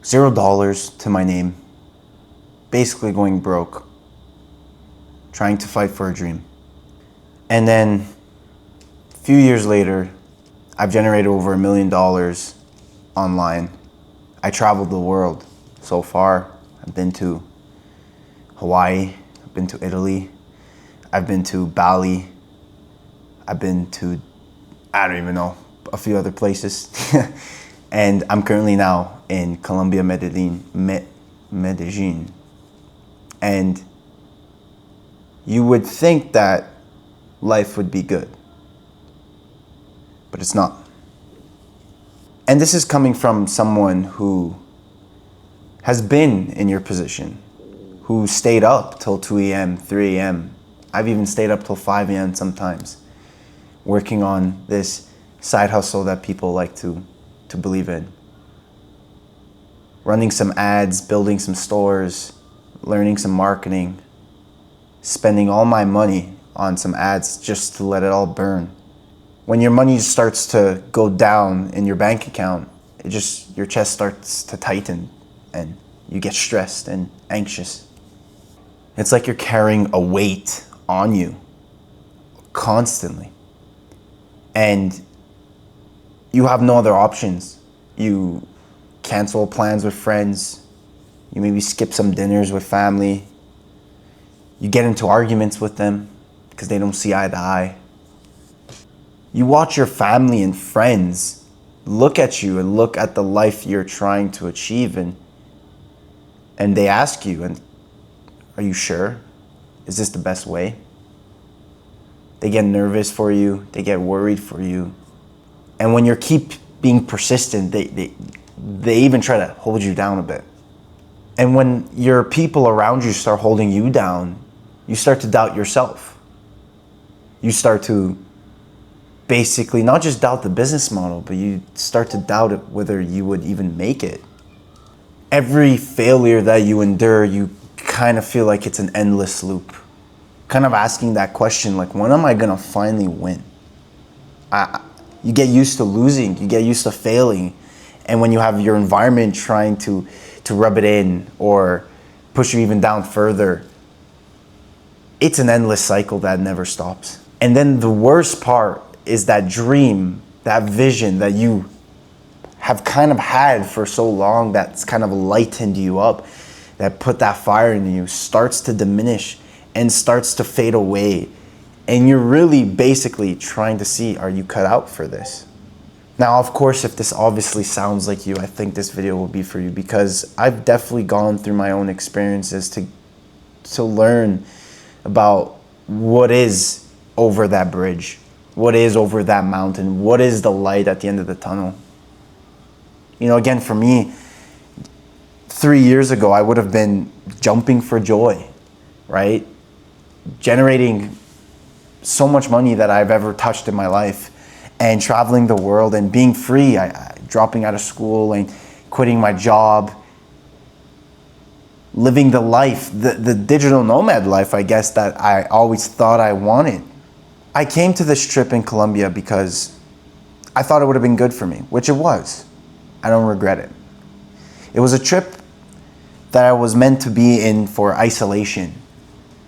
$0 to my name, basically going broke, trying to fight for a dream. And then a few years later, I've generated over $1 million online. I traveled the world so far. I've been to Hawaii, I've been to Italy, I've been to Bali, I've been to, I don't even know, a few other places. And I'm currently now in Colombia, Medellin. And you would think that life would be good, but it's not. And this is coming from someone who has been in your position, who stayed up till 2 a.m., 3 a.m. I've even stayed up till 5 a.m. sometimes, working on this side hustle that people like to believe in. Running some ads, building some stores, learning some marketing, spending all my money on some ads just to let it all burn. When your money starts to go down in your bank account, your chest starts to tighten and you get stressed and anxious. It's like you're carrying a weight on you constantly. And you have no other options. You cancel plans with friends. You maybe skip some dinners with family. You get into arguments with them because they don't see eye to eye. You watch your family and friends look at you and look at the life you're trying to achieve, and they ask you, and are you sure? Is this the best way? They get nervous for you. They get worried for you. And when you keep being persistent, they even try to hold you down a bit. And when your people around you start holding you down, you start to doubt yourself. You start to basically not just doubt the business model, but you start to doubt it, whether you would even make it. Every failure that you endure, you kind of feel like it's an endless loop. Kind of asking that question, like, when am I gonna finally win? You get used to losing, you get used to failing. And when you have your environment trying to rub it in or push you even down further, it's an endless cycle that never stops. And then the worst part is that dream, that vision that you have kind of had for so long, that's kind of lightened you up, that put that fire in you, starts to diminish and starts to fade away. And you're really basically trying to see, are you cut out for this? Now, of course, if this obviously sounds like you, I think this video will be for you, because I've definitely gone through my own experiences to learn about what is over that bridge, what is over that mountain, what is the light at the end of the tunnel. You know, again, for me, 3 years ago, I would have been jumping for joy, right? Generating so much money that I've ever touched in my life, and traveling the world and being free, dropping out of school and quitting my job, living the life, the digital nomad life, I guess, that I always thought I wanted. I came to this trip in Colombia because I thought it would have been good for me, which it was. I don't regret it. It was a trip that I was meant to be in for isolation,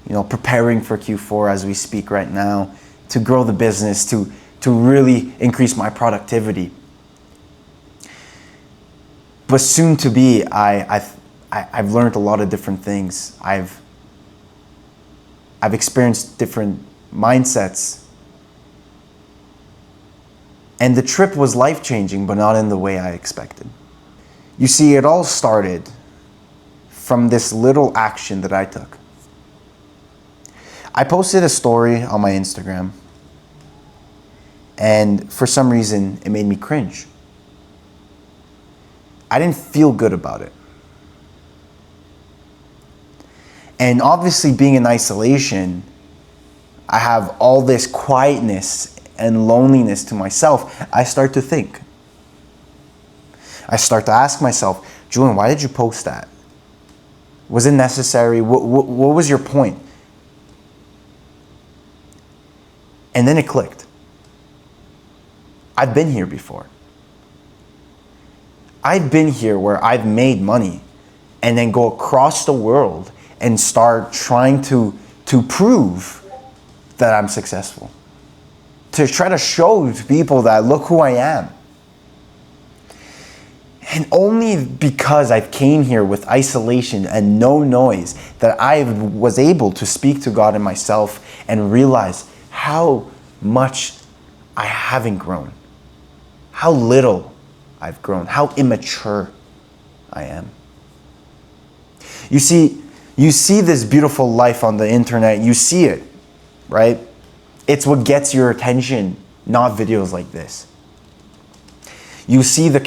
you know, preparing for Q4 as we speak right now, to grow the business, to really increase my productivity. But soon to be, I've learned a lot of different things. I've experienced different mindsets. And the trip was life-changing, but not in the way I expected. You see, it all started from this little action that I took. I posted a story on my Instagram, and for some reason, it made me cringe. I didn't feel good about it. And obviously, being in isolation, I have all this quietness and loneliness to myself. I start to think. I start to ask myself, Julian, why did you post that? Was it necessary? What was your point? And then it clicked. I've been here before. I've been here where I've made money and then go across the world and start trying to prove that I'm successful. To try to show to people that look who I am. And only because I came here with isolation and no noise that I was able to speak to God and myself and realize how much I haven't grown. How little I've grown. How immature I am. You see this beautiful life on the internet. You see it, right? It's what gets your attention, not videos like this. You see the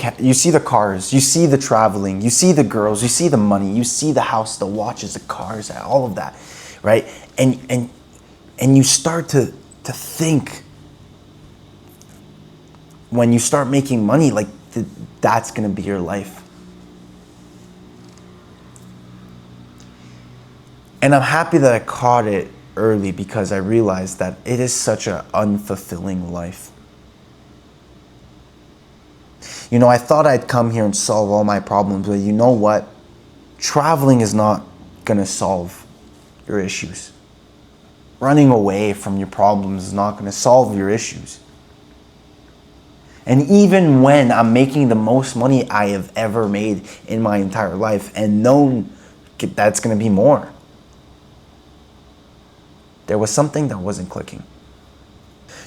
cars, you see the traveling, you see the girls, you see the money, you see the house, the watches, the cars, all of that, right? And you start to think, when you start making money, like that's gonna be your life. And I'm happy that I caught it early, because I realized that it is such an unfulfilling life. You know, I thought I'd come here and solve all my problems, but you know what? Traveling is not gonna solve your issues. Running away from your problems is not gonna solve your issues. And even when I'm making the most money I have ever made in my entire life, and known that's gonna be more, there was something that wasn't clicking.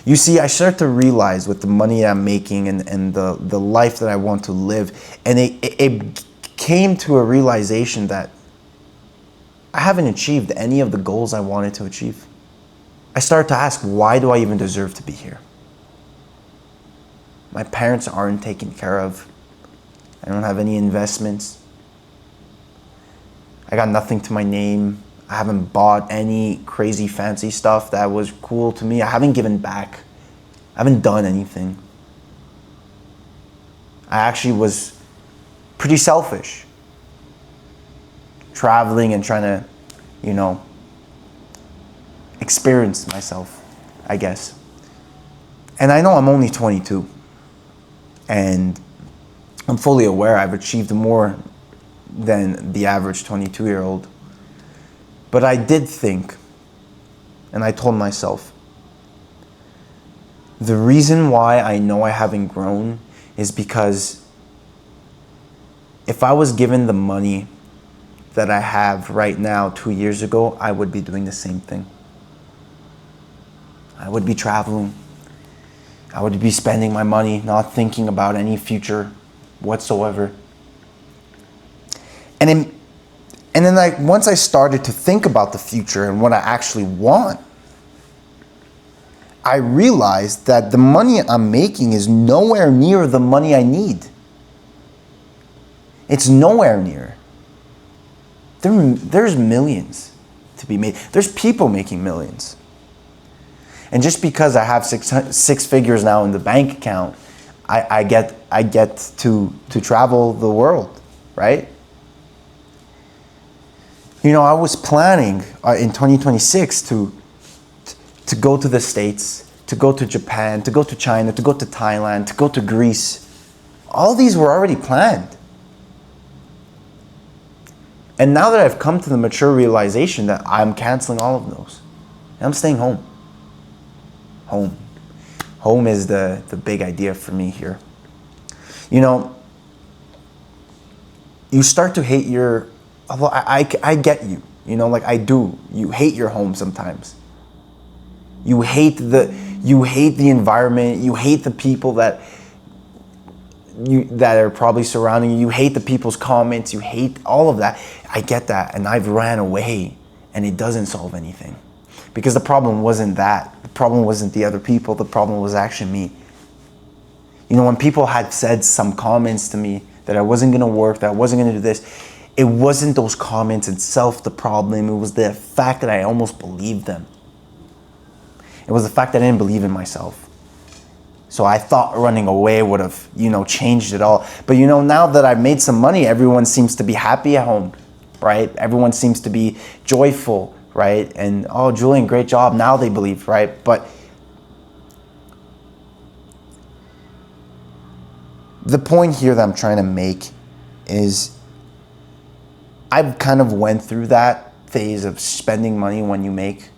You see, I started to realize with the money I'm making and the life that I want to live, and it came to a realization that I haven't achieved any of the goals I wanted to achieve. I started to ask, why do I even deserve to be here? My parents aren't taken care of. I don't have any investments. I got nothing to my name. I haven't bought any crazy fancy stuff that was cool to me. I haven't given back. I haven't done anything. I actually was pretty selfish. Traveling and trying to, experience myself, I guess. And I know I'm only 22. And I'm fully aware I've achieved more than the average 22-year-old. But I did think, and I told myself, the reason why I know I haven't grown is because if I was given the money that I have right now 2 years ago, I would be doing the same thing. I would be traveling. I would be spending my money, not thinking about any future whatsoever. And then once I started to think about the future and what I actually want, I realized that the money I'm making is nowhere near the money I need. It's nowhere near. There's millions to be made. There's people making millions. And just because I have six figures now in the bank account, I get to travel the world, right? I was planning in 2026 to go to the States, to go to Japan, to go to China, to go to Thailand, to go to Greece. All these were already planned. And now that I've come to the mature realization that I'm canceling all of those, and I'm staying home. Home is the big idea for me here. You start to hate your, I get you, I do. You hate your home sometimes. You hate the environment. You hate the people that are probably surrounding you. You hate the people's comments. You hate all of that. I get that, and I've ran away, and it doesn't solve anything. Because the problem wasn't that. The problem wasn't the other people. The problem was actually me. When people had said some comments to me that I wasn't going to work, that I wasn't going to do this, it wasn't those comments itself the problem. It was the fact that I almost believed them. It was the fact that I didn't believe in myself. So I thought running away would have, changed it all. But now that I've made some money, everyone seems to be happy at home, right? Everyone seems to be joyful, right? And, oh, Julian, great job. Now they believe, right? But The point here that I'm trying to make is I've kind of went through that phase of spending money when you make.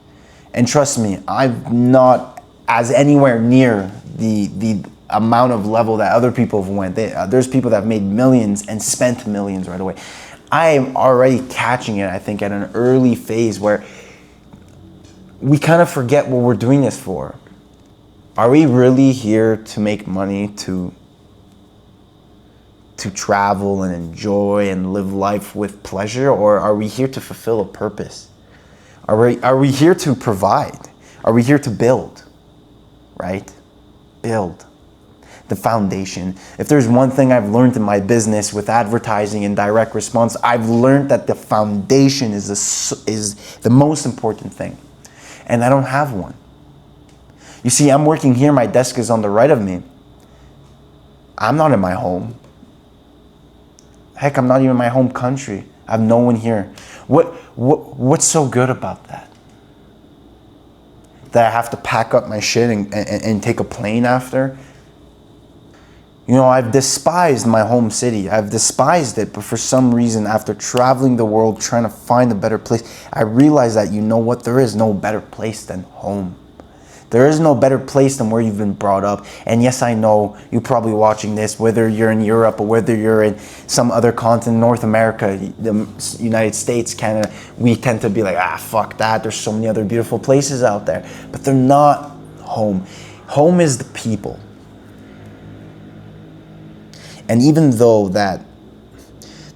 And trust me, I'm not as anywhere near the amount of level that other people have went. There's people that have made millions and spent millions right away. I am already catching it, I think, at an early phase where we kind of forget what we're doing this for. Are we really here to make money, to travel and enjoy and live life with pleasure, or are we here to fulfill a purpose? Are we here to provide? Are we here to build? Right? Build the foundation. If there's one thing I've learned in my business with advertising and direct response, I've learned that the foundation is the most important thing. And I don't have one. You see, I'm working here, my desk is on the right of me. I'm not in my home. Heck, I'm not even in my home country. I have no one here. What's so good about that? That I have to pack up my shit and take a plane after? You know, I've despised my home city. I've despised it, but for some reason, after traveling the world, trying to find a better place, I realized that, you know what, there is no better place than home. There is no better place than where you've been brought up. And yes, I know you're probably watching this, whether you're in Europe or whether you're in some other continent, North America, the United States, Canada, we tend to be like, fuck that. There's so many other beautiful places out there. But they're not home. Home is the people. And even though that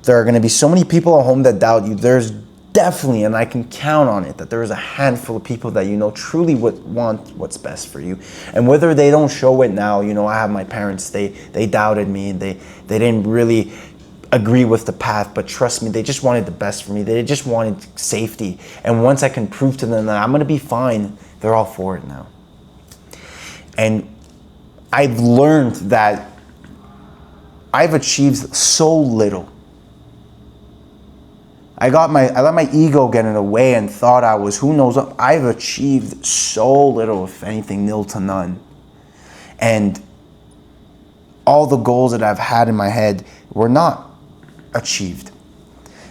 there are going to be so many people at home that doubt you, there's definitely, and I can count on it, that there is a handful of people that you know truly want what's best for you. And whether they don't show it now, you know, I have my parents, they doubted me, they didn't really agree with the path, but trust me, they just wanted the best for me. They just wanted safety. And once I can prove to them that I'm going to be fine, they're all for it now. And I've learned that I've achieved so little. I let my ego get in the way and thought I was who knows what. I've achieved so little, if anything, nil to none. And all the goals that I've had in my head were not achieved.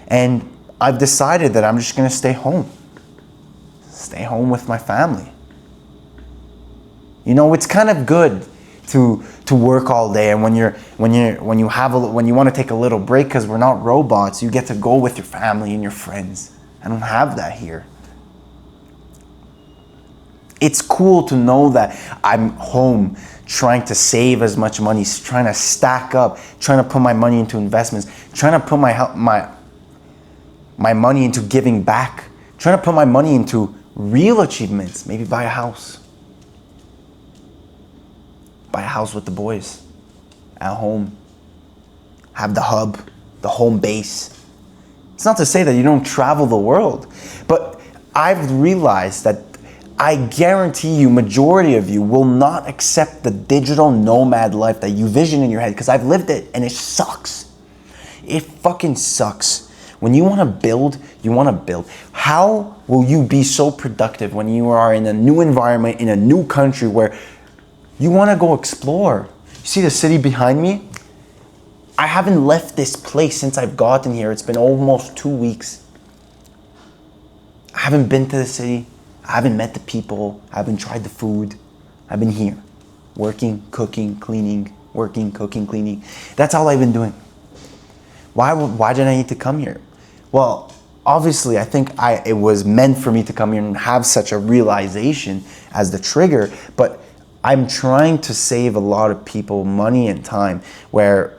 And I've decided that I'm just going to stay home. Stay home with my family. You know, it's kind of good to work all day, and when you want to take a little break, because we're not robots, you get to go with your family and your friends. I don't have that here. It's cool to know that I'm home trying to save as much money, trying to stack up, trying to put my money into investments, trying to put my money into giving back, trying to put my money into real achievements, maybe buy a house. Buy a house with the boys at home. Have the hub, the home base. It's not to say that you don't travel the world, but I've realized that I guarantee you, majority of you will not accept the digital nomad life that you vision in your head, because I've lived it and it sucks. It fucking sucks. When you want to build, you want to build. How will you be so productive when you are in a new environment, in a new country where you want to go explore? You see the city behind me? I haven't left this place since I've gotten here. It's been almost 2 weeks. I haven't been to the city. I haven't met the people. I haven't tried the food. I've been here, working, cooking, cleaning, working, cooking, cleaning. That's all I've been doing. Why did I need to come here? Well, obviously, I think it was meant for me to come here and have such a realization as the trigger, but I'm trying to save a lot of people money and time, where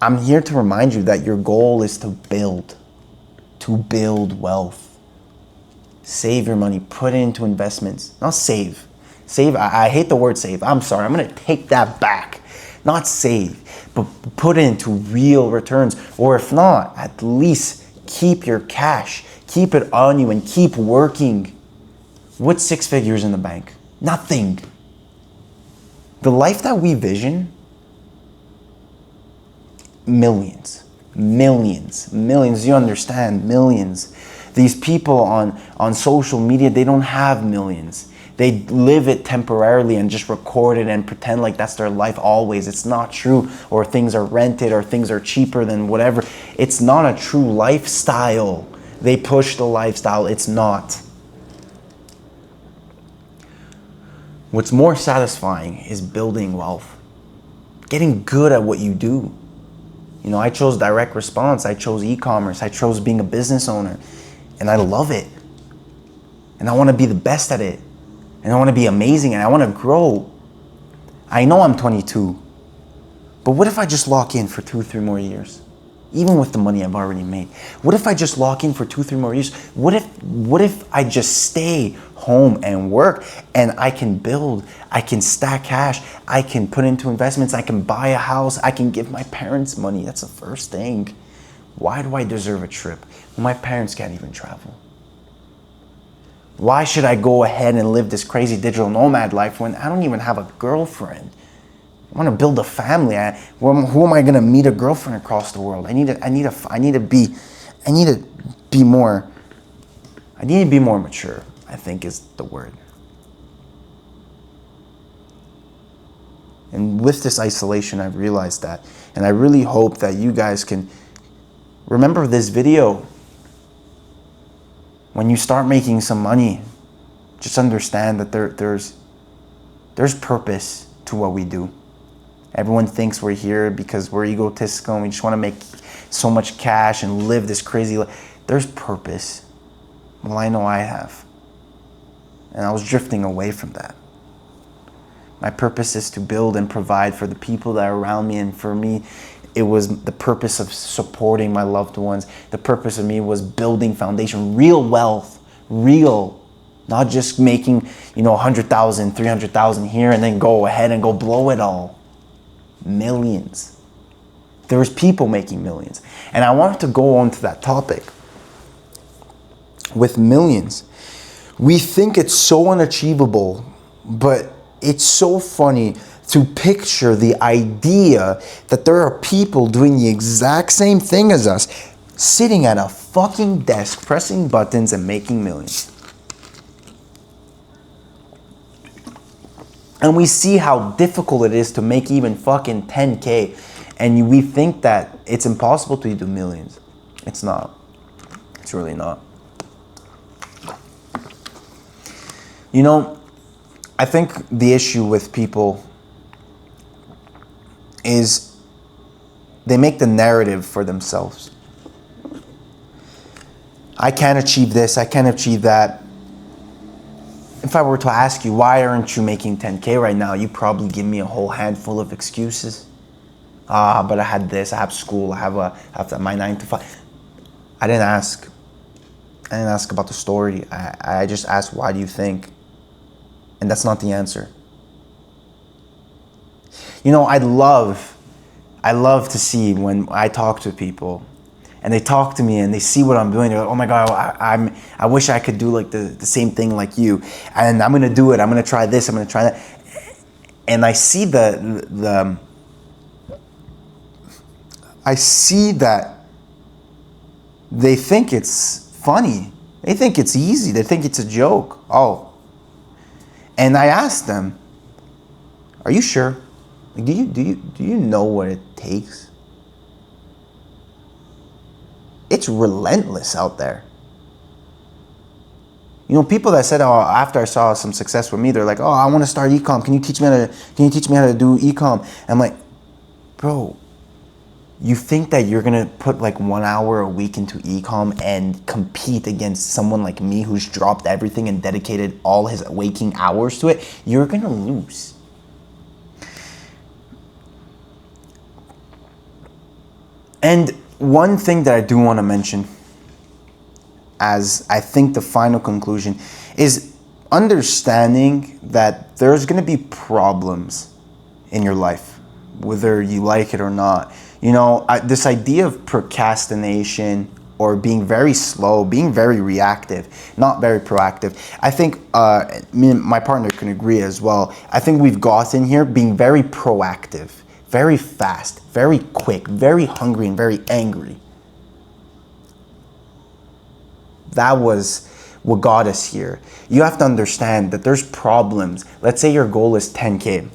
I'm here to remind you that your goal is to build wealth. Save your money, put it into investments. Not save. Save, I hate the word save. I'm sorry, I'm gonna take that back. Not save, but put it into real returns. Or if not, at least keep your cash. Keep it on you and keep working. What's 6 figures in the bank? Nothing. The life that we vision, millions, you understand, millions. These people on social media, they don't have millions. They live it temporarily and just record it and pretend like that's their life always. It's not true. Or things are rented or things are cheaper than whatever. It's not a true lifestyle. They push the lifestyle. It's not. What's more satisfying is building wealth. Getting good at what you do. You know, I chose direct response. I chose e-commerce. I chose being a business owner. And I love it. And I want to be the best at it. And I want to be amazing and I want to grow. I know I'm 22, but what if I just lock in for 2-3 more years? Even with the money I've already made. What if I just lock in for 2-3 more years? What if I just stay home and work and I can build, I can stack cash, I can put into investments, I can buy a house, I can give my parents money. That's the first thing. Why do I deserve a trip when my parents can't even travel? Why should I go ahead and live this crazy digital nomad life when I don't even have a girlfriend? I want to build a family. Who am I going to meet a girlfriend across the world? I need to be more mature, I think is the word. And with this isolation, I've realized that. And I really hope that you guys can remember this video. When you start making some money, just understand that there's purpose to what we do. Everyone thinks we're here because we're egotistical and we just want to make so much cash and live this crazy life. There's purpose. Well, I know I have. And I was drifting away from that. My purpose is to build and provide for the people that are around me, and for me, it was the purpose of supporting my loved ones. The purpose of me was building foundation, real wealth, real, not just making, 100,000, 300,000 here and then go ahead and go blow it all. Millions. There's people making millions. And I wanted to go on to that topic. With millions, we think it's so unachievable, but it's so funny to picture the idea that there are people doing the exact same thing as us, sitting at a fucking desk, pressing buttons and making millions. And we see how difficult it is to make even fucking 10K. And we think that it's impossible to do millions. It's not. It's really not. I think the issue with people is they make the narrative for themselves. I can't achieve this, I can't achieve that. If I were to ask you, why aren't you making 10K right now? You'd probably give me a whole handful of excuses. But I had this, I have school, I have my 9 to 5. I didn't ask about the story. I just asked, why do you think? And that's not the answer. I love to see when I talk to people and they talk to me and they see what I'm doing. They're like, oh my God, I wish I could do like the same thing like you. And I'm going to do it. I'm going to try this. I'm going to try that. And I see I see that they think it's funny. They think it's easy. They think it's a joke. Oh. And I asked them, are you sure? Like, do you know what it takes? It's relentless out there. People that said, oh, after I saw some success with me, they're like, oh, I want to start e-com. Can you teach me how to do e-com? I'm like, bro, you think that you're going to put like 1 hour a week into e-com and compete against someone like me who's dropped everything and dedicated all his waking hours to it? You're going to lose. And one thing that I do want to mention, as I think the final conclusion, is understanding that there's going to be problems in your life, whether you like it or not. This idea of procrastination or being very slow, being very reactive, not very proactive. I think me and my partner can agree as well. I think we've gotten here being very proactive, very fast, very quick, very hungry, and very angry. That was what got us here. You have to understand that there's problems. Let's say your goal is 10K.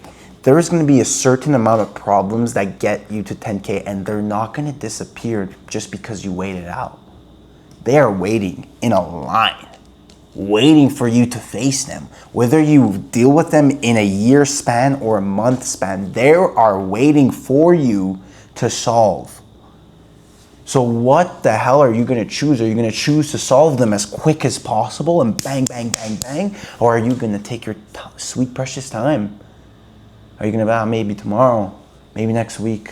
There is going to be a certain amount of problems that get you to 10K, and they're not going to disappear just because you wait it out. They are waiting in a line, waiting for you to face them. Whether you deal with them in a year span or a month span, they are waiting for you to solve. So what the hell are you going to choose? Are you going to choose to solve them as quick as possible and bang, bang, bang, bang? Or are you going to take your sweet, precious time? Are you going to maybe tomorrow, maybe next week?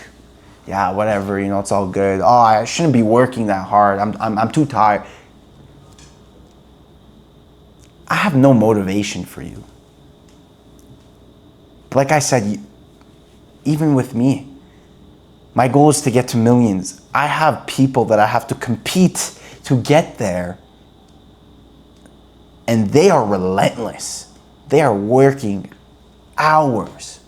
Yeah, whatever, you know, it's all good. Oh, I shouldn't be working that hard. I'm too tired. I have no motivation for you. But like I said, even with me, my goal is to get to millions. I have people that I have to compete to get there. And they are relentless. They are working hours.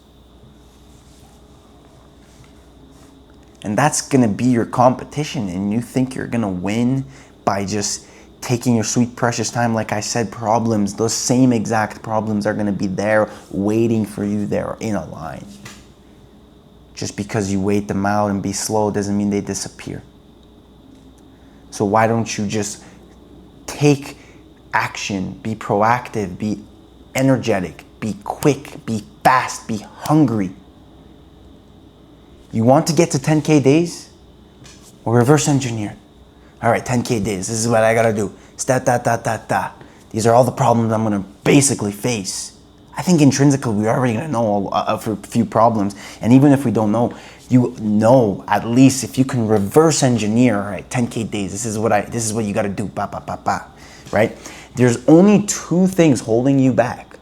And that's gonna be your competition, and you think you're gonna win by just taking your sweet precious time. Like I said, problems, those same exact problems are gonna be there waiting for you there in a line. Just because you wait them out and be slow doesn't mean they disappear. So why don't you just take action, be proactive, be energetic, be quick, be fast, be hungry. You want to get to 10K days? Or reverse engineer. All right, 10K days, this is what I gotta do. These are all the problems I'm gonna basically face. I think intrinsically we're already gonna know a few problems. And even if we don't know, you know at least if you can reverse engineer, all right, 10K days, this is what you gotta do, right? There's only two things holding you back.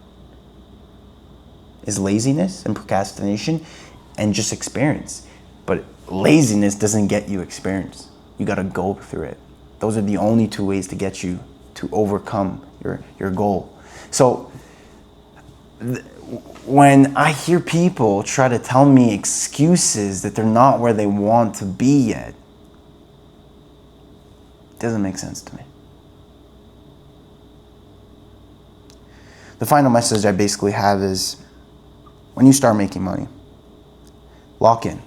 Is laziness and procrastination and just experience. But laziness doesn't get you experience. You gotta go through it. Those are the only two ways to get you to overcome your goal. So when I hear people try to tell me excuses that they're not where they want to be yet, it doesn't make sense to me. The final message I basically have is, when you start making money, lock in.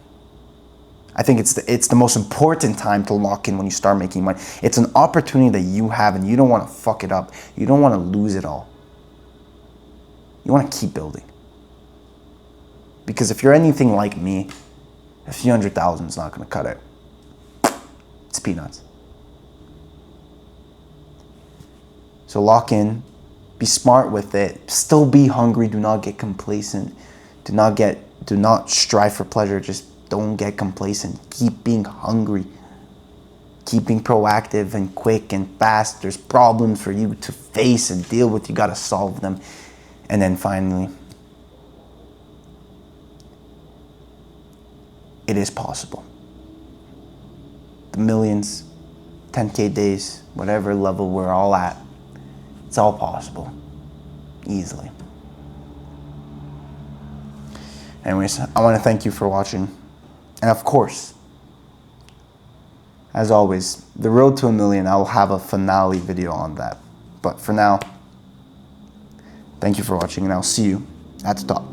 I think it's the most important time to lock in when you start making money. It's an opportunity that you have and you don't want to fuck it up. You don't want to lose it all. You want to keep building. Because if you're anything like me, a few $100,000 is not going to cut it. It's peanuts. So lock in, be smart with it, still be hungry, do not get complacent, do not strive for pleasure, just don't get complacent. Keep being hungry. Keep being proactive and quick and fast. There's problems for you to face and deal with. You got to solve them. And then finally, it is possible. The millions, 10K days, whatever level we're all at, it's all possible. Easily. Anyways, I want to thank you for watching. And of course, as always, the road to 1 million, I will have a finale video on that. But for now, thank you for watching, and I'll see you at the top.